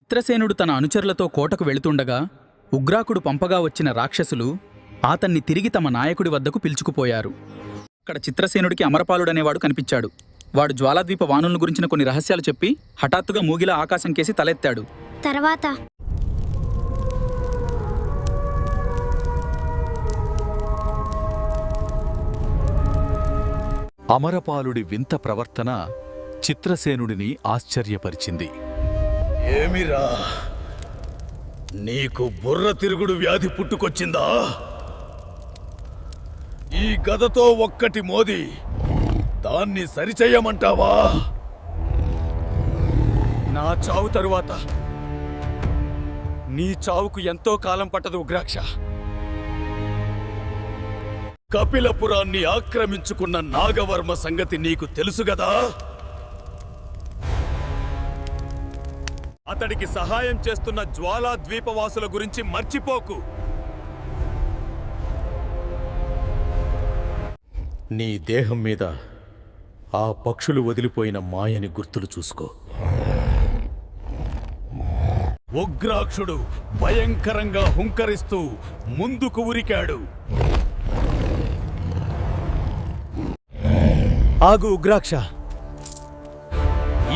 చిత్రసేనుడు తన అనుచరులతో కోటకు వెళుతుండగా ఉగ్రాకుడు పంపగా వచ్చిన రాక్షసులు అతన్ని తిరిగి తమ నాయకుడి వద్దకు పిలుచుకుపోయారు. అక్కడ చిత్రసేనుడికి అమరపాలుడనేవాడు కనిపించాడు. వాడు జ్వాలాద్వీప వానులను గురించిన కొన్ని రహస్యాలు చెప్పి హఠాత్తుగా మూగిలా ఆకాశం కేసి తలెత్తాడు. తర్వాత అమరపాలుడి వింత ప్రవర్తన చిత్రసేనుడిని ఆశ్చర్యపరిచింది. ఏమిరా, నీకు బుర్ర తిరుగుడు వ్యాధి పుట్టుకొచ్చిందా? ఈ గదతో ఒక్కటి మోది దాన్ని సరిచెయ్యమంటావా? నా చావు తరువాత నీ చావుకు ఎంతో కాలం పట్టదు ఉగ్రాక్ష. కపిలపురాన్ని ఆక్రమించుకున్న నాగవర్మ సంగతి నీకు తెలుసు గదా? అతడికి సహాయం చేస్తున్న జ్వాలా ద్వీపవాసుల గురించి మర్చిపోకు. నీ దేహం మీద ఆ పక్షులు వదిలిపోయిన మాయని గుర్తులు చూసుకో. ఉగ్రాక్షుడు భయంకరంగా హుంకరిస్తూ ముందుకు ఉరికాడు. ఆగు ఉగ్రాక్ష.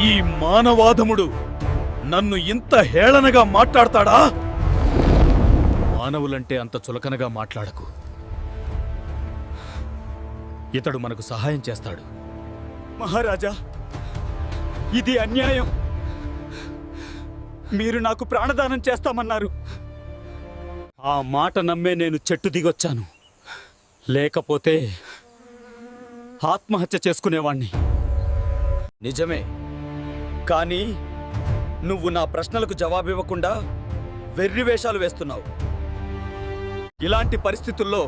ఈ మానవాధముడు నన్ను ఇంత హేళనగా మాట్లాడతాడా? మానవులంటే అంత చులకనగా మాట్లాడకు. ఇతడు మనకు సహాయం చేస్తాడు. మహారాజా, ఇది అన్యాయం. మీరు నాకు ప్రాణదానం చేస్తామన్నారు. ఆ మాట నమ్మే నేను చెట్టు దిగొచ్చాను. లేకపోతే ఆత్మహత్య చేసుకునేవాణ్ణి. నిజమే, కానీ నువ్వు నా ప్రశ్నలకు జవాబివ్వకుండా వెర్రివేషాలు వేస్తున్నావు. ఇలాంటి పరిస్థితుల్లో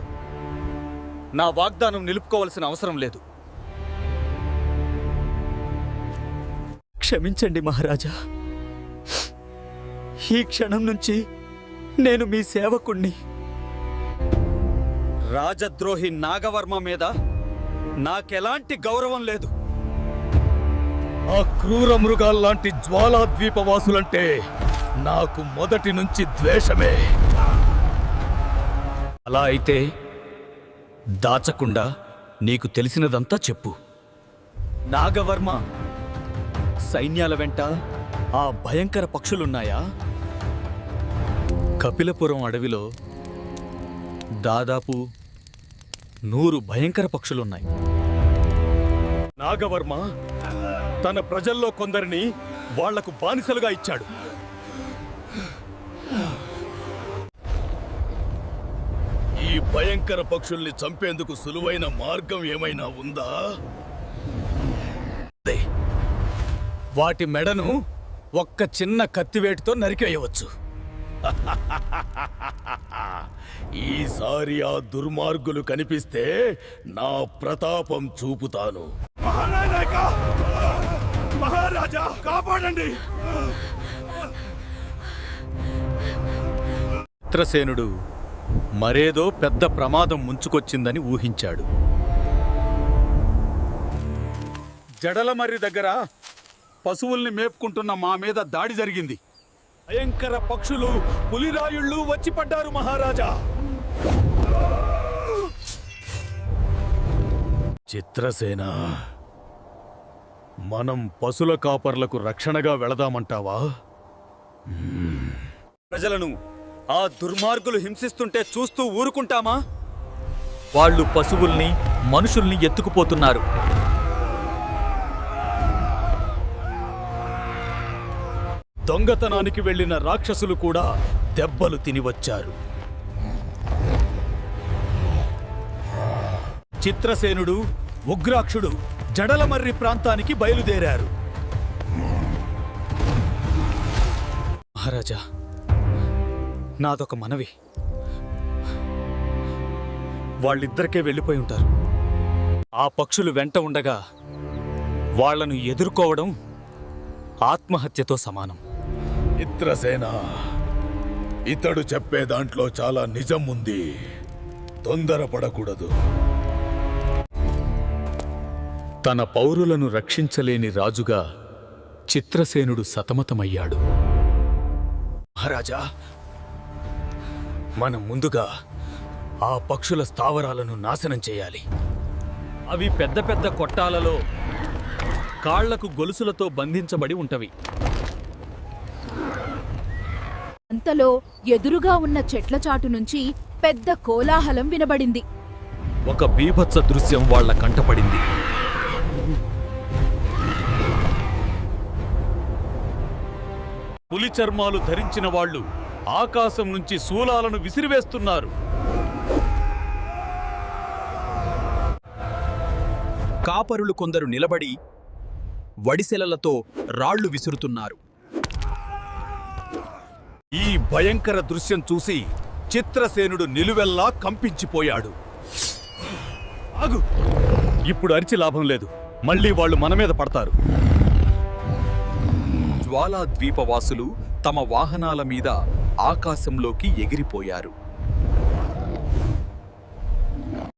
నా వాగ్దానం నిలుపుకోవాల్సిన అవసరం లేదు. క్షమించండి మహారాజా. ఈ క్షణం నుంచి నేను మీ సేవకుణ్ణి. రాజద్రోహి నాగవర్మ మీద నాకెలాంటి గౌరవం లేదు. ఆ క్రూర మృగాల్లాంటి జ్వాలాద్వీపవాసులంటే నాకు మొదటి నుంచి ద్వేషమే. అలా అయితే దాచకుండా నీకు తెలిసినదంతా చెప్పు. నాగవర్మ సైన్యాల వెంట ఆ భయంకర పక్షులున్నాయా? కపిలపురం అడవిలో దాదాపు 100 భయంకర పక్షులున్నాయి. నాగవర్మ తన ప్రజల్లో కొందరిని వాళ్లకు బానిసలుగా ఇచ్చాడు. ఈ భయంకర పక్షుల్ని చంపేందుకు సులువైన మార్గం ఏమైనా ఉందా? వాటి మెడను ఒక్క చిన్న కత్తివేటుతో నరికేయవచ్చు. ఈసారి ఆ దుర్మార్గులు కనిపిస్తే నా ప్రతాపం చూపుతాను. మహారాజా, కాపాడండి! చిత్రసేనుడు మరేదో పెద్ద ప్రమాదం ముంచుకొచ్చిందని ఊహించాడు. జడలమర్రి దగ్గర పశువుల్ని మేపుకుంటున్న మా మీద దాడి జరిగింది. భయంకర పక్షులు, పులిరాయుళ్ళు వచ్చి పడ్డారు మహారాజా. చిత్రసేన, మనం పశుల కాపర్లకు రక్షణగా వెళదామంటావా? ప్రజలను ఆ దుర్మార్గులు హింసిస్తుంటే చూస్తూ ఊరుకుంటామా? వాళ్ళు పశువుల్ని, మనుషుల్ని ఎత్తుకుపోతున్నారు. దొంగతనానికి వెళ్లిన రాక్షసులు కూడా దెబ్బలు తినివచ్చారు. చిత్రసేనుడు, ఉగ్రాక్షుడు జడలమర్రి ప్రాంతానికి బయలుదేరారు. మహారాజా, నాదొక మనవి. వాళ్ళిద్దరికే వెళ్ళిపోయి ఉంటారు. ఆ పక్షులు వెంట ఉండగా వాళ్లను ఎదుర్కోవడం ఆత్మహత్యతో సమానం. చిత్రసేన, ఇతడు చెప్పే దాంట్లో చాలా నిజం ఉంది. తొందరపడకూడదు. తన పౌరులను రక్షించలేని రాజుగా చిత్రసేనుడు సతమతమయ్యాడు. మహారాజా, మనం ముందుగా ఆ పక్షుల స్థావరాలను నాశనం చేయాలి. అవి పెద్ద పెద్ద కొట్టాలలో కాళ్లకు గొలుసులతో బంధించబడి ఉంటవి. అంతలో ఎదురుగా ఉన్న చెట్ల చాటు నుంచి పెద్ద కోలాహలం వినబడింది. ఒక బీభత్స దృశ్యం వాళ్ల కంటపడింది. పులి చర్మాలు ధరించిన వాళ్ళు ఆకాశం నుంచి శూలాలను విసిరివేస్తున్నారు. కాపరులు కొందరు నిలబడి వడిసెలలతో రాళ్లు విసురుతున్నారు. ఈ భయంకర దృశ్యం చూసి చిత్రసేనుడు నిలువెల్లా కంపించిపోయాడు. ఆగు! ఇప్పుడు అరిచి లాభం లేదు. మళ్ళీ వాళ్ళు మన మీద పడతారు. జ్వాలాద్వీపవాసులు తమ వాహనాల మీద ఆకాశంలోకి ఎగిరిపోయారు.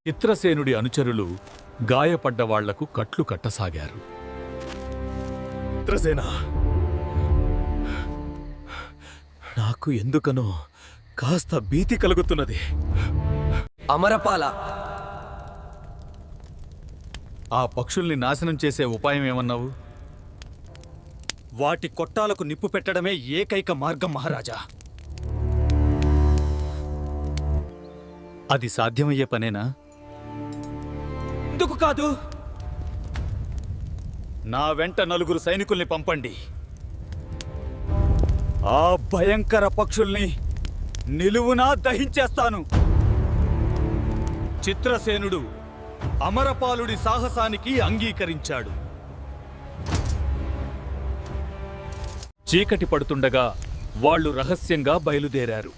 చిత్రసేనుడి అనుచరులు గాయపడ్డ వాళ్లకు కట్లు కట్టసాగారు. చిత్రసేన, నాకు ఎందుకనో కాస్త భీతి కలుగుతున్నది. అమరపాల, ఆ పక్షుల్ని నాశనం చేసే ఉపాయం ఏమన్నావు? వాటి కొట్టాలకు నిప్పు పెట్టడమే ఏకైక మార్గం మహారాజా. అది సాధ్యమయ్యే పనేనా? ఎందుకు కాదు? నా వెంట 4 సైనికుల్ని పంపండి. ఆ భయంకర పక్షుల్ని నిలువునా దహించేస్తాను. చిత్రసేనుడు అమరపాలుడి సాహసానికి అంగీకరించాడు. చీకటి పడుతుండగా వాళ్ళు రహస్యంగా బయలుదేరారు.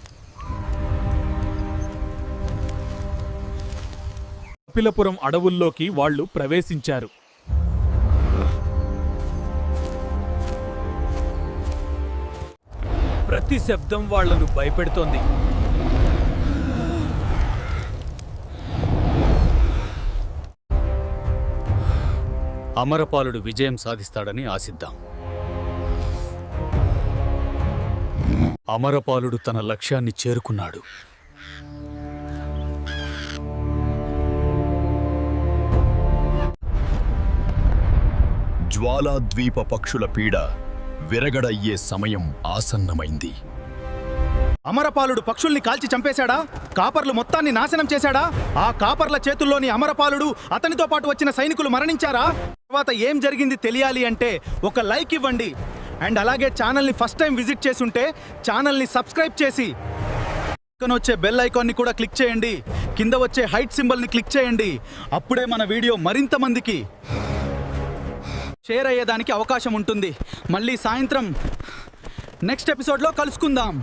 కపిలపురం అడవుల్లోకి వాళ్ళు ప్రవేశించారు. ప్రతి శబ్దం వాళ్లను భయపెడుతోంది. అమరపాలుడు విజయం సాధిస్తాడని ఆశిద్దాం. అమరపాలుడు తన లక్ష్యాన్ని చేరుకున్నాడు. జ్వాలాద్వీప పక్షుల పీడ విరగడయ్యే సమయం ఆసన్నమైంది. అమరపాలుడు పక్షుల్ని కాల్చి చంపేశాడా? కాపర్లు మొత్తాన్ని నాశనం చేశాడా? ఆ కాపర్ల చేతుల్లోని అమరపాలుడు, అతనితో పాటు వచ్చిన సైనికులు మరణించారా? తర్వాత ఏం జరిగింది తెలియాలి అంటే ఒక లైక్ ఇవ్వండి. అండ్ అలాగే ఛానల్ని ఫస్ట్ టైం విజిట్ చేసుంటే ఛానల్ని సబ్స్క్రైబ్ చేసి పక్కన వచ్చే బెల్ ఐకాన్ని కూడా క్లిక్ చేయండి. కింద వచ్చే హైట్ సింబల్ని క్లిక్ చేయండి. అప్పుడే మన వీడియో మరింత మందికి షేర్ అయ్యేదానికి అవకాశం ఉంటుంది. మళ్ళీ సాయంత్రం నెక్స్ట్ ఎపిసోడ్లో కలుసుకుందాం.